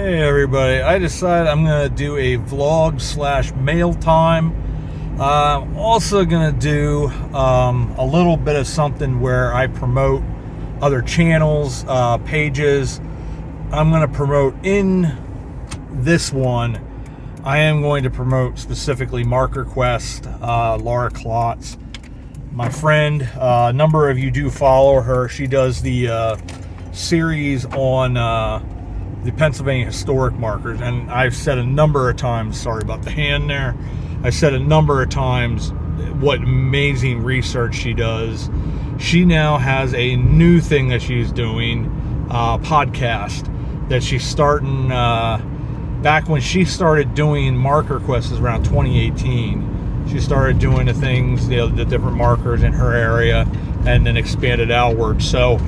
Hey everybody, I decided I'm going to do a vlog / mail time. I'm also going to do a little bit of something where I promote other channels, pages. I'm going to promote in this one. I am going to promote specifically MarkerQuest, Laura Klotz, my friend. A number of you do follow her. She does the series on the Pennsylvania historic markers, and I've said a number of times, sorry about the hand there, I've said a number of times what amazing research she does. She now has a new thing that she's doing, podcast that she's starting back when she started doing MarkerQuest is around 2018. She started doing the things, the different markers in her area, and then expanded outward. So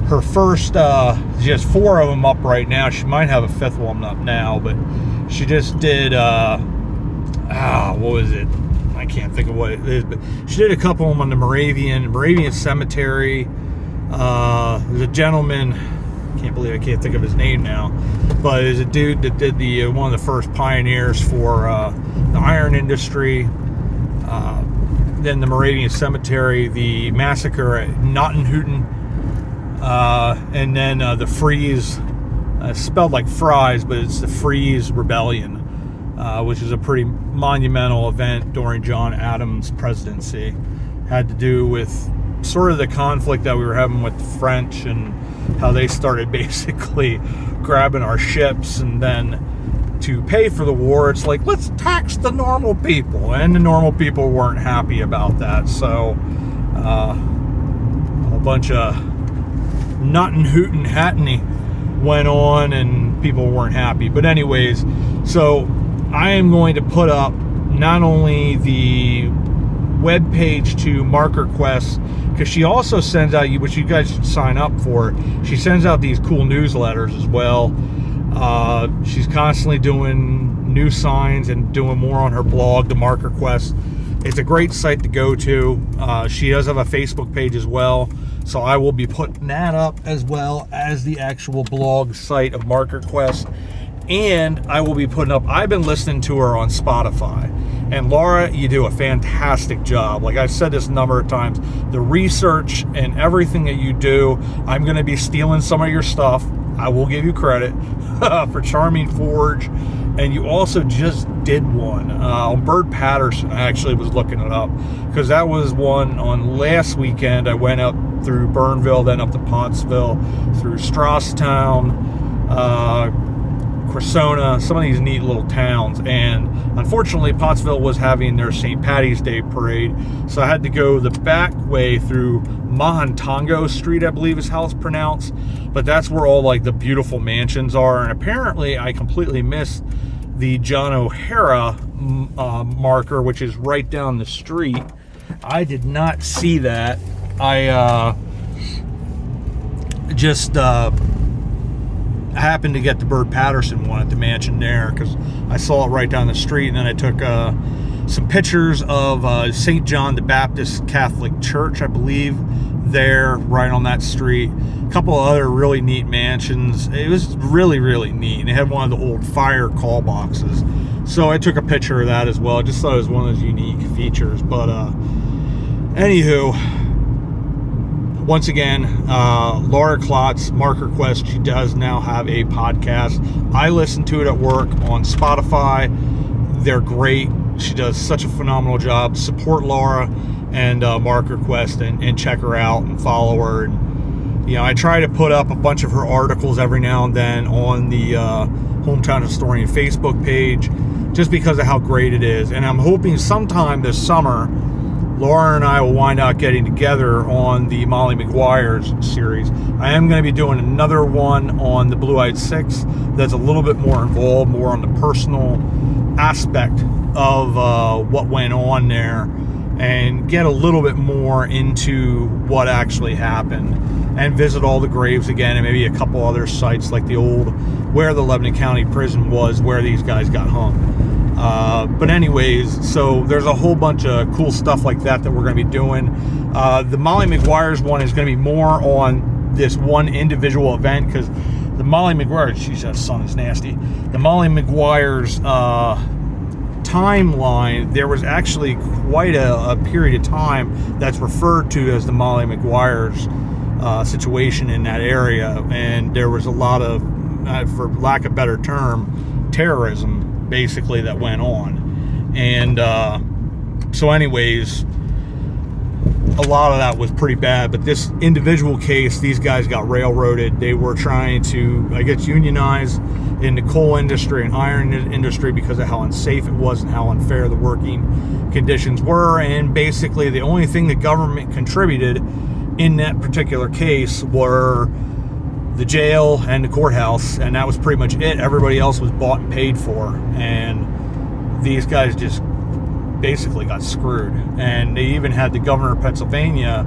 her first, she has 4 of them up right now. She might have a 5th one up now, but she just did, what was it? I can't think of what it is, but she did a couple of them on the Moravian Cemetery. There's a gentleman, can't believe I can't think of his name now, but there's a dude that did the one of the first pioneers for the iron industry. Then the Moravian Cemetery, the massacre at Nottenhooten, and then the Freeze, spelled like fries, but it's the Freeze Rebellion, which is a pretty monumental event during John Adams' presidency. Had to do with sort of the conflict that we were having with the French and how they started basically grabbing our ships, and then to pay for the war, it's like, let's tax the normal people, and the normal people weren't happy about that. So a bunch of Nottenhooten Hattony went on, and people weren't happy. But anyways, so I am going to put up not only the web page to MarkerQuest, because she also sends out, which you guys should sign up for, she sends out these cool newsletters as well. She's constantly doing new signs and doing more on her blog, the MarkerQuest. It's a great site to go to. She does have a Facebook page as well, so I will be putting that up as well as the actual blog site of MarkerQuest. And I will be putting up, I've been listening to her on Spotify. And Laura, you do a fantastic job. Like I've said this a number of times, the research and everything that you do, I'm going to be stealing some of your stuff. I will give you credit for Charming Forge. And you also just did one on Bird Patterson. I actually was looking it up because that was one on last weekend. I went up through Burnville, then up to Pottsville, through Strausstown, Cressona, some of these neat little towns. And unfortunately, Pottsville was having their St. Patty's Day parade, so I had to go the back way through Mahantongo Street, I believe is how it's pronounced. But that's where all like the beautiful mansions are. And apparently I completely missed the John O'Hara marker, which is right down the street. I did not see that. I just happened to get the Bird Patterson one at the mansion there because I saw it right down the street. And then I took some pictures of St. John the Baptist Catholic Church, I believe, there right on that street. A couple of other really neat mansions. It was really, really neat. And it had one of the old fire call boxes, so I took a picture of that as well. I just thought it was one of those unique features. But anywho, once again, Laura Klotz, MarkerQuest, she does now have a podcast. I listen to it at work on Spotify. They're great. She does such a phenomenal job. Support Laura and MarkerQuest, and check her out and follow her. And you know, I try to put up a bunch of her articles every now and then on the Hometown Historian Facebook page, just because of how great it is. And I'm hoping sometime this summer, Laura and I will wind up getting together on the Molly McGuire's series. I am going to be doing another one on the Blue-Eyed Six that's a little bit more involved, more on the personal aspect of what went on there, and get a little bit more into what actually happened, and visit all the graves again, and maybe a couple other sites like the old, where the Lebanon County Prison was, where these guys got hung. But anyways, so there's a whole bunch of cool stuff like that we're going to be doing. The Molly McGuire's one is going to be more on this one individual event, because the Molly Maguire, geez, that sun is nasty. The Molly Maguire's timeline, there was actually quite a period of time that's referred to as the Molly Maguire's situation in that area, and there was a lot of, for lack of a better term, terrorism basically that went on. And so anyways, a lot of that was pretty bad. But this individual case, these guys got railroaded. They were trying to, I guess, unionize in the coal industry and iron industry because of how unsafe it was and how unfair the working conditions were. And basically the only thing the government contributed in that particular case were the jail and the courthouse, and that was pretty much it. Everybody else was bought and paid for, and these guys just basically got screwed. And they even had the governor of Pennsylvania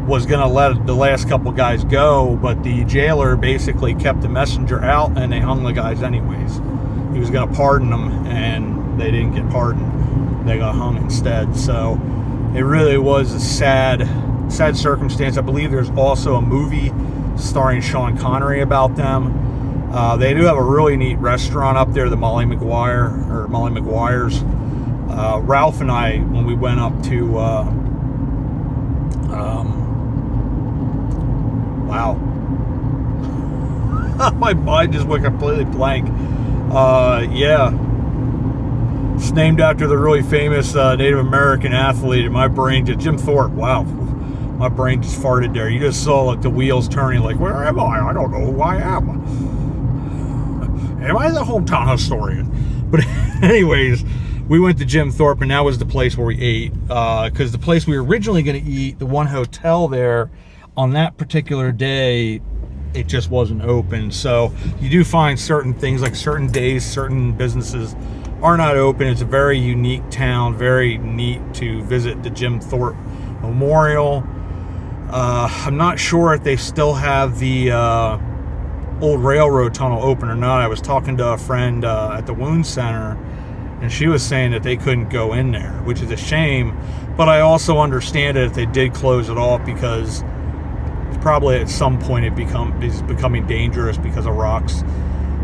was going to let the last couple guys go, but the jailer basically kept the messenger out, and they hung the guys anyways. He was going to pardon them, and they didn't get pardoned. They got hung instead. So it really was a sad circumstance. I believe there's also a movie starring Sean Connery about them. They do have a really neat restaurant up there, the Molly Maguire's. Ralph and I, when we went up to wow, my mind just went completely blank. Yeah, it's named after the really famous Native American athlete, and my brain just, Jim Thorpe. Wow, my brain just farted there. You just saw like the wheels turning, like, where am I? I don't know who I am. Am I the hometown historian? But anyways, we went to Jim Thorpe, and that was the place where we ate, because the place we were originally going to eat, the one hotel there, on that particular day, it just wasn't open. So you do find certain things, like certain days, certain businesses are not open. It's a very unique town, very neat to visit the Jim Thorpe Memorial. I'm not sure if they still have the old railroad tunnel open or not. I was talking to a friend at the wound center, and she was saying that they couldn't go in there, which is a shame. But I also understand it if they did close it off, because probably at some point it is becoming dangerous because of rocks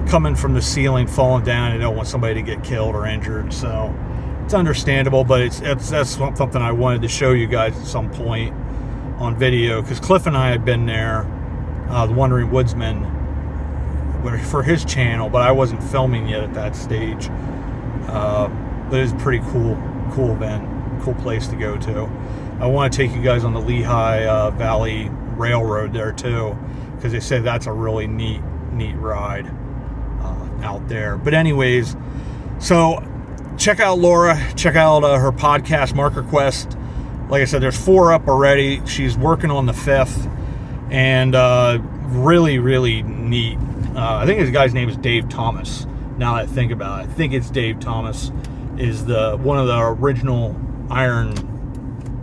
coming from the ceiling, falling down. They don't want somebody to get killed or injured. So it's understandable, but that's something I wanted to show you guys at some point on video, because Cliff and I had been there, the Wandering Woodsman, for his channel, but I wasn't filming yet at that stage. But it was a pretty cool event, cool place to go to. I want to take you guys on the Lehigh Valley Railroad there too, because they say that's a really neat ride out there. But anyways, so check out Laura, check out her podcast, MarkerQuest. Like I said, there's 4 up already. She's working on the 5th, and really neat. I think his guy's name is Dave Thomas. Now that I think about it, I think it's Dave Thomas, is one of the original iron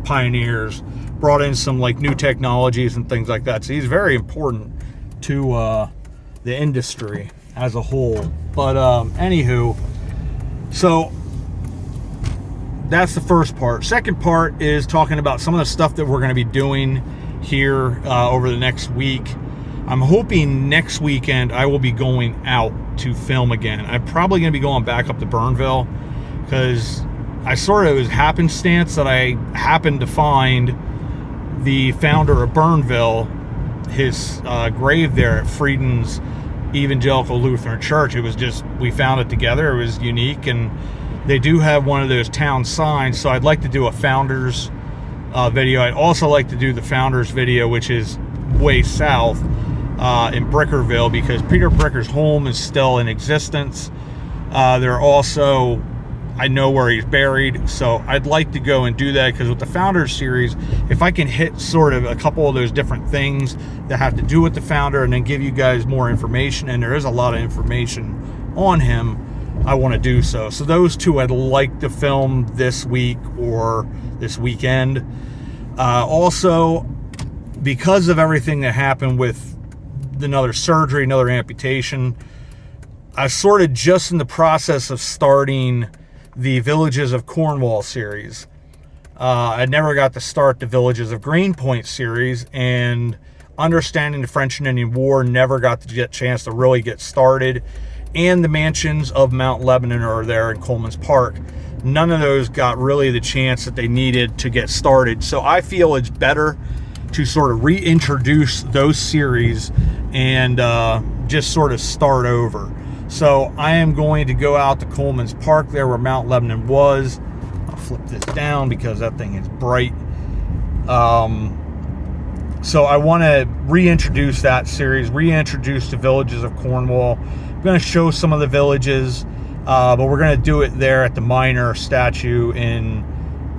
pioneers. Brought in some like new technologies and things like that. So he's very important to the industry as a whole. But anywho, so that's the first part. Second part is talking about some of the stuff that we're going to be doing here over the next week. I'm hoping next weekend I will be going out to film again. I'm probably going to be going back up to Burnville, because it was happenstance that I happened to find the founder of Burnville, his grave there at Frieden's Evangelical Lutheran Church. It was just, we found it together. It was unique, and they do have one of those town signs, so I'd like to do a founders video. I'd also like to do the founders video, which is way south in Brickerville, because Peter Bricker's home is still in existence. There are also, I know where he's buried, so I'd like to go and do that, because with the Founders series, if I can hit sort of a couple of those different things that have to do with the founder, and then give you guys more information, and there is a lot of information on him, I want to do so. So those 2 I'd like to film this week or this weekend. Also, because of everything that happened with another surgery, another amputation, I sort of just in the process of starting the Villages of Cornwall series. I never got to start the Villages of Greenpoint series, and Understanding the French and Indian War never got to get a chance to really get started. And the mansions of Mount Lebanon are there in Coleman's Park. None of those got really the chance that they needed to get started. So I feel it's better to sort of reintroduce those series and just sort of start over. So I am going to go out to Coleman's Park there where Mount Lebanon was. I'll flip this down because that thing is bright. So I want to reintroduce that series, reintroduce the villages of Cornwall. I'm going to show some of the villages, but we're going to do it there at the miner statue in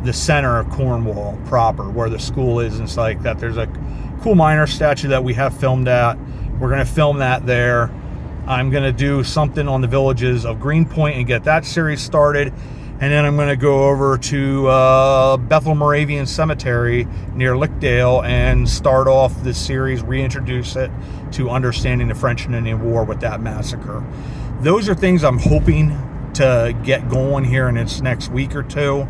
the center of Cornwall proper, where the school is and stuff like that. There's a cool miner statue that we have filmed at. We're going to film that there. I'm going to do something on the villages of Greenpoint and get that series started. And then I'm going to go over to Bethel Moravian Cemetery near Lickdale and start off this series, reintroduce it to understanding the French and Indian War with that massacre. Those are things I'm hoping to get going here in this next week or two.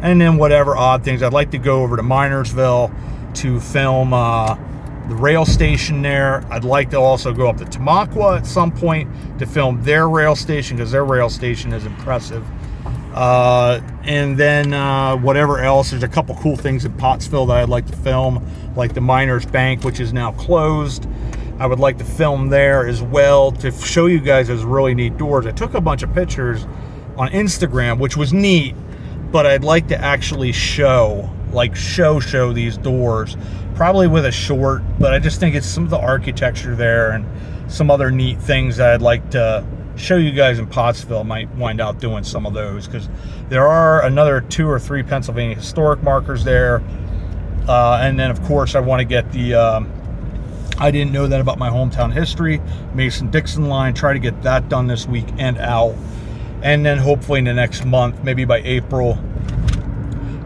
And then whatever odd things. I'd like to go over to Minersville to film the rail station there. I'd like to also go up to Tamaqua at some point to film their rail station, because their rail station is impressive. And then whatever else. There's a couple cool things in Pottsville that I'd like to film, like the Miners Bank, which is now closed. I would like to film there as well to show you guys those really neat doors. I took a bunch of pictures on Instagram, which was neat, but I'd like to actually show these doors, probably with a short, but I just think it's some of the architecture there and some other neat things that I'd like to show you guys in Pottsville. Might wind out doing some of those, because there are another 2 or 3 Pennsylvania historic markers there. And then of course I want to get the I didn't know that about my hometown history Mason-Dixon line, try to get that done this week and out. And then hopefully in the next month, maybe by April,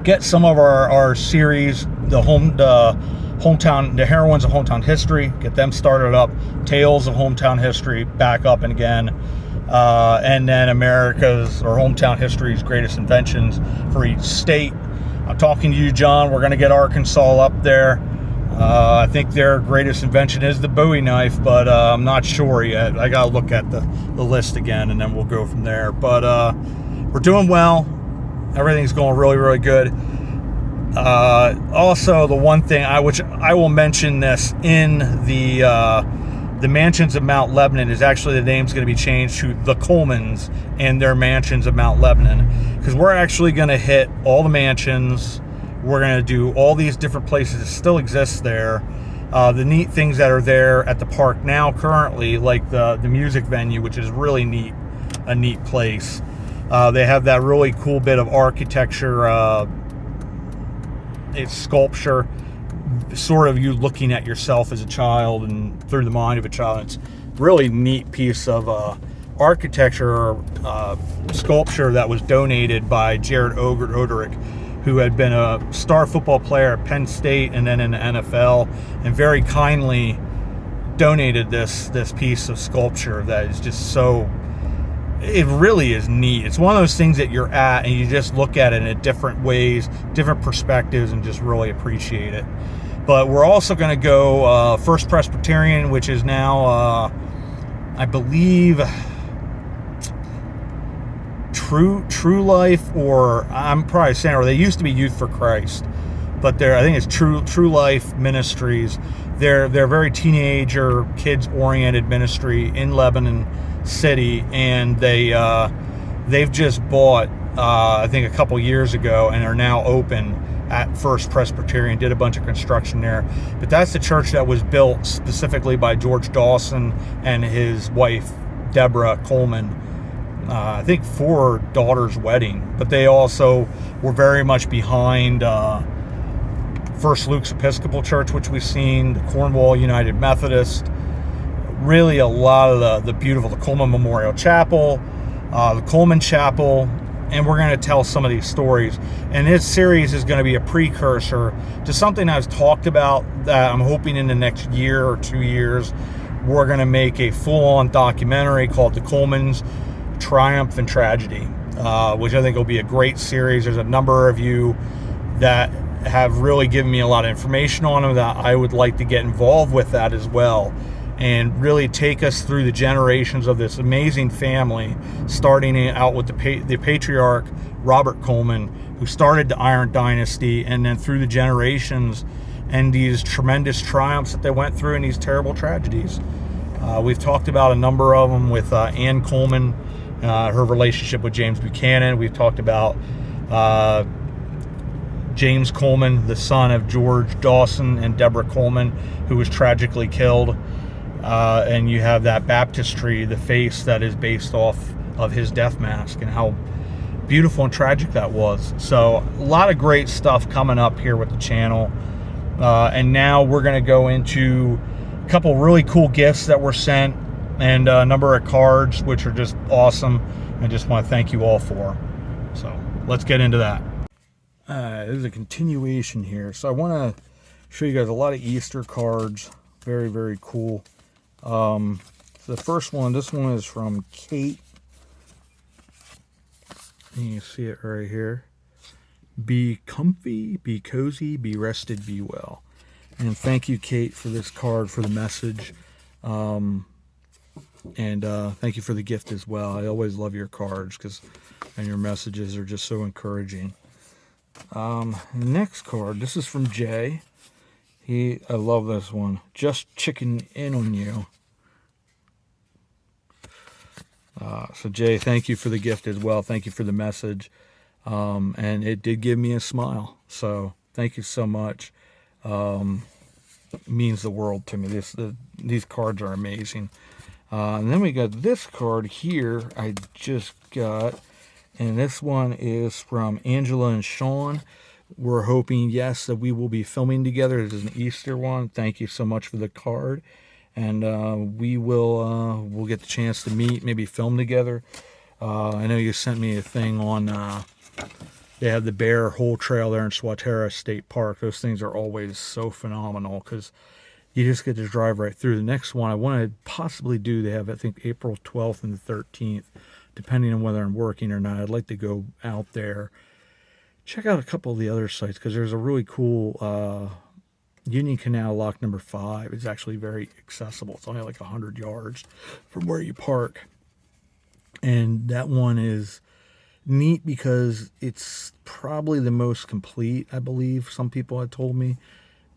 get some of our series, the heroines of hometown history, get them started up, tales of hometown history back up and again, and then America's or hometown history's greatest inventions for each state. I'm talking to you, John. We're going to get Arkansas up there. I think their greatest invention is the Bowie knife, but I'm not sure yet. I got to look at the list again, and then we'll go from there. But we're doing well. Everything's going really, really good. Also, the one thing which I will mention this in the mansions of Mount Lebanon is actually the name's going to be changed to the Colemans and their mansions of Mount Lebanon, because we're actually going to hit all the mansions. We're going to do all these different places that still exist there. The neat things that are there at the park now currently, like the music venue, which is really neat, a neat place. They have that really cool bit of architecture. It's sculpture, sort of you looking at yourself as a child and through the mind of a child. It's a really neat piece of architecture, sculpture that was donated by Jared Oderick, who had been a star football player at Penn State and then in the NFL, and very kindly donated this piece of sculpture that is just so, it really is neat. It's one of those things that you're at and you just look at it in different ways, different perspectives, and just really appreciate it. But we're also going to go First Presbyterian, which is now, I believe, True Life, or I'm probably saying, or they used to be Youth for Christ, but I think it's True Life Ministries. They're very teenager, kids-oriented ministry in Lebanon City, and they've just bought, I think a couple years ago, and are now open at First Presbyterian. Did a bunch of construction there, but that's the church that was built specifically by George Dawson and his wife Deborah Coleman. I think for daughter's wedding, but they also were very much behind First Luke's Episcopal Church, which we've seen, the Cornwall United Methodist, really a lot of the beautiful, the Coleman Memorial Chapel, the Coleman Chapel, and we're going to tell some of these stories. And this series is going to be a precursor to something I've talked about that I'm hoping in the next year or 2 years, we're going to make a full-on documentary called The Colemans, Triumph and Tragedy, which I think will be a great series. There's a number of you that have really given me a lot of information on them that I would like to get involved with that as well, and really take us through the generations of this amazing family, starting out with the patriarch Robert Coleman, who started the Iron Dynasty, and then through the generations and these tremendous triumphs that they went through and these terrible tragedies. We've talked about a number of them with Ann Coleman, her relationship with James Buchanan. We've talked about James Coleman, the son of George Dawson and Deborah Coleman, who was tragically killed. And you have that baptistry, the face that is based off of his death mask, and how beautiful and tragic that was. So a lot of great stuff coming up here with the channel. And now we're going to go into a couple really cool gifts that were sent, and a number of cards, which are just awesome. I just want to thank you all for. So let's get into that. There's a continuation here. So I want to show you guys a lot of Easter cards. Very, very cool. So the first one, this one is from Kate. And you see it right here. Be comfy, be cozy, be rested, be well. And thank you, Kate, for this card, for the message. And thank you for the gift as well. I always love your cards and your messages are just so encouraging. Next card, this is from Jay. I love this one. Just chicken in on you. So Jay, thank you for the gift as well. Thank you for the message. And it did give me a smile. So thank you so much. It means the world to me. These cards are amazing. And then we got this card here I just got. And this one is from Angela and Sean. We're hoping, yes, that we will be filming together. This is an Easter one. Thank you so much for the card. And we'll get the chance to meet, maybe film together. I know you sent me a thing on, they have the Bear Hole Trail there in Swatara State Park. Those things are always so phenomenal because you just get to drive right through. The next one I want to possibly do, they have, I think, April 12th and the 13th, depending on whether I'm working or not. I'd like to go out there, check out a couple of the other sites, because there's a really cool Union Canal Lock number 5. It's actually very accessible. It's only like 100 yards from where you park. And that one is neat because it's probably the most complete, I believe some people had told me.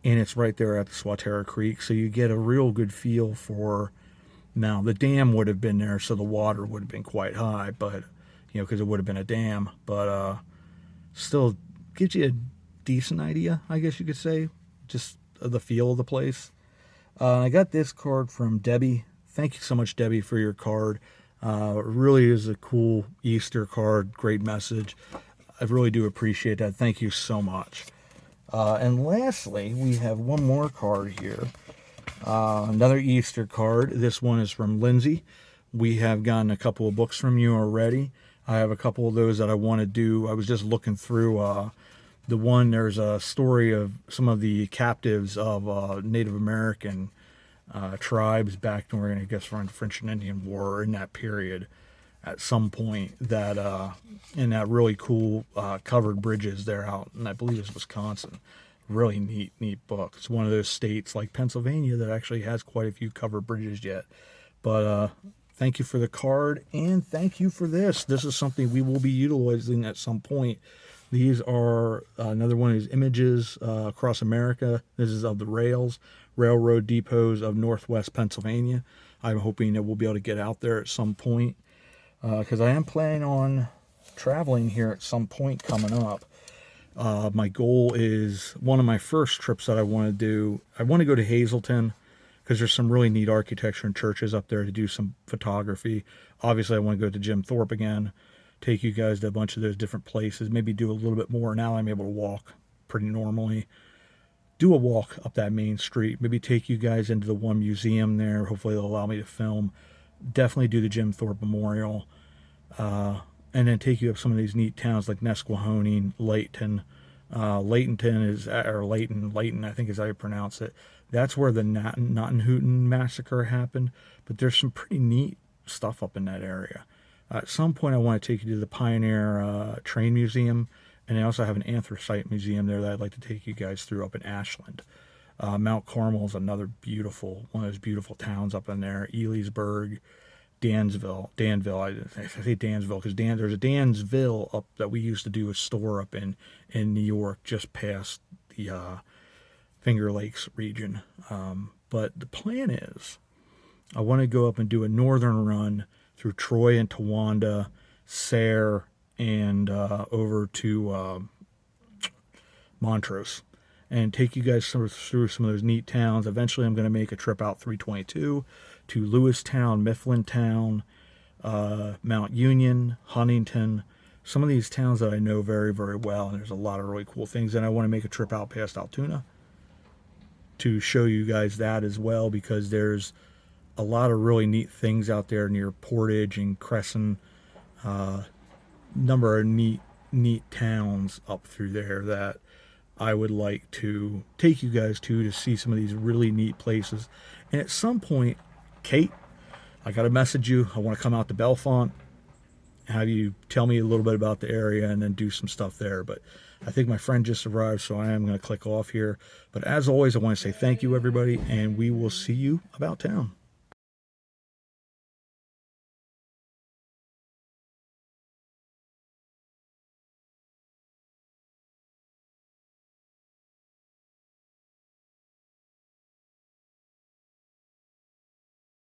And it's right there at the Swatara Creek. So you get a real good feel for, now the dam would have been there, so the water would have been quite high, but, because it would have been a dam. But still gives you a decent idea, I guess you could say, just the feel of the place. I got this card from Debbie. Thank you so much, Debbie, for your card. It really is a cool Easter card. Great message. I really do appreciate that. Thank you so much. And lastly, we have one more card here. Another Easter card. This one is from Lindsay. We have gotten a couple of books from you already. I have a couple of those that I want to do. I was just looking through the one. There's a story of some of the captives of Native American tribes back during, I guess, around the French and Indian War, in that period. At some point, that in that really cool covered bridges there out, and I believe it's Wisconsin. Really neat book. It's one of those states like Pennsylvania that actually has quite a few covered bridges yet. But thank you for the card, and thank you for this. This is something we will be utilizing at some point. These are another one of these images across America. This is of the railroad depots of Northwest Pennsylvania. I'm hoping that we'll be able to get out there at some point, because I am planning on traveling here at some point coming up. My goal is, one of my first trips that I want to do, I want to go to Hazleton, because there's some really neat architecture and churches up there to do some photography. Obviously, I want to go to Jim Thorpe again, take you guys to a bunch of those different places, maybe do a little bit more. Now I'm able to walk pretty normally. Do a walk up that main street, maybe take you guys into the one museum there. Hopefully they'll allow me to film. Definitely do the Jim Thorpe Memorial. And then take you up some of these neat towns like Nesquehoning, Layton. Layton, I think is how you pronounce it. That's where the Nottinghooten massacre happened. But there's some pretty neat stuff up in that area. At some point, I want to take you to the Pioneer Train Museum And they also have an anthracite museum there that I'd like to take you guys through up in Ashland. Mount Carmel is another beautiful, one of those beautiful towns up in there. Elysburg, Danville. I say Dansville because there's a Dansville up that we used to do a store up in New York, just past the Finger Lakes region. But the plan is, I want to go up and do a northern run through Troy and Towanda, Sayre, and over to Montrose, and take you guys through some of those neat towns. Eventually, I'm going to make a trip out 322 to Lewistown, Mifflintown, Mount Union, Huntington, some of these towns that I know very, very well, and there's a lot of really cool things. And I want to make a trip out past Altoona to show you guys that as well, because there's a lot of really neat things out there near Portage and Crescent. Number of neat towns up through there that I would like to take you guys to see some of these really neat places. And at some point, Kate, I got to message you. I want to come out to Bellefonte, have you tell me a little bit about the area, and then do some stuff there. But I think my friend just arrived, so I am going to click off here. But as always, I want to say thank you, everybody, and we will see you about town.